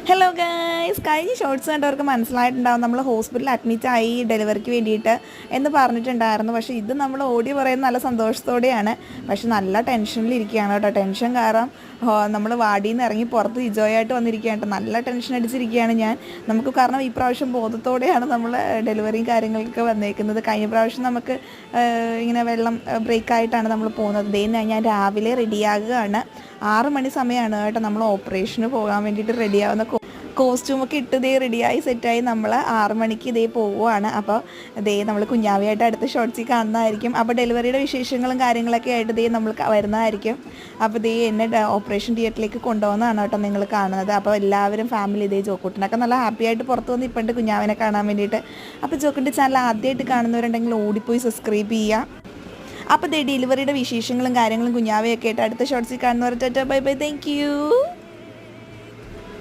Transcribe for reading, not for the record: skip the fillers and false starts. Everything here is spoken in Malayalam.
ഹലോ ഗൈസ്, കഴിഞ്ഞ ഷോർട്സ് കണ്ടവർക്ക് മനസ്സിലായിട്ടുണ്ടാവും നമ്മൾ ഹോസ്പിറ്റലിൽ അഡ്മിറ്റായി ഡെലിവറിക്ക് വേണ്ടിയിട്ട് എന്ന് പറഞ്ഞിട്ടുണ്ടായിരുന്നു. പക്ഷേ ഇത് നമ്മൾ ഓടി പറയുന്ന നല്ല സന്തോഷത്തോടെയാണ്, പക്ഷെ നല്ല ടെൻഷനിലിരിക്കുകയാണ് കേട്ടോ. ടെൻഷൻ കാരണം നമ്മൾ വാടിയിൽ നിന്ന് ഇറങ്ങി പുറത്ത് ഇജോയായിട്ട് വന്നിരിക്കുകയാണ് കേട്ടോ. നല്ല ടെൻഷൻ അടിച്ചിരിക്കുകയാണ് ഞാൻ. നമുക്ക് കാരണം ഈ പ്രാവശ്യം ബോധത്തോടെയാണ് നമ്മൾ ഡെലിവറിയും കാര്യങ്ങളൊക്കെ വന്നേക്കുന്നത്. കഴിഞ്ഞ പ്രാവശ്യം നമുക്ക് ഇങ്ങനെ വെള്ളം ബ്രേക്കായിട്ടാണ് നമ്മൾ പോകുന്നത്. ഞാൻ രാവിലെ റെഡിയാകുകയാണ്. 6 മണി സമയമാണ് കേട്ടോ നമ്മൾ ഓപ്പറേഷന് പോകാൻ വേണ്ടിയിട്ട് റെഡിയാവുന്ന കോസ്റ്റ്യൂമൊക്കെ ഇട്ട് റെഡിയായി സെറ്റായി നമ്മൾ 6 മണിക്ക് പോവുകയാണ്. അപ്പോൾ നമ്മൾ കുഞ്ഞാവിയായിട്ട് അടുത്ത ഷോർട്സിൽ കാണുന്നതായിരിക്കും. അപ്പോൾ ഡെലിവറിയുടെ വിശേഷങ്ങളും കാര്യങ്ങളൊക്കെ ആയിട്ട് നമ്മൾ വരുന്നതായിരിക്കും. അപ്പോൾ എന്നെ ഓപ്പറേഷൻ തിയേറ്ററിലേക്ക് കൊണ്ടുപോകുന്നതാണ് കേട്ടോ നിങ്ങൾ കാണുന്നത്. അപ്പോൾ എല്ലാവരും ഫാമിലി ജോക്കൂട്ടിനൊക്കെ നല്ല ഹാപ്പി ആയിട്ട് പുറത്ത് വന്ന് ഇപ്പോഴുണ്ട് കുഞ്ഞാവിനെ കാണാൻ വേണ്ടിയിട്ട്. അപ്പോൾ ജോക്കിൻ്റെ ചാനൽ ആദ്യമായിട്ട് കാണുന്നവരുണ്ടെങ്കിൽ ഓടിപ്പോയി സബ്സ്ക്രൈബ് ചെയ്യുക. അപ്പോൾ ഡെലിവറിയുടെ വിശേഷങ്ങളും കാര്യങ്ങളും കുഞ്ഞാവയൊക്കെ ആയിട്ട് അടുത്ത ഷോർട്സിൽ കാണുന്നവർ ബൈ ബൈ, താങ്ക് യു.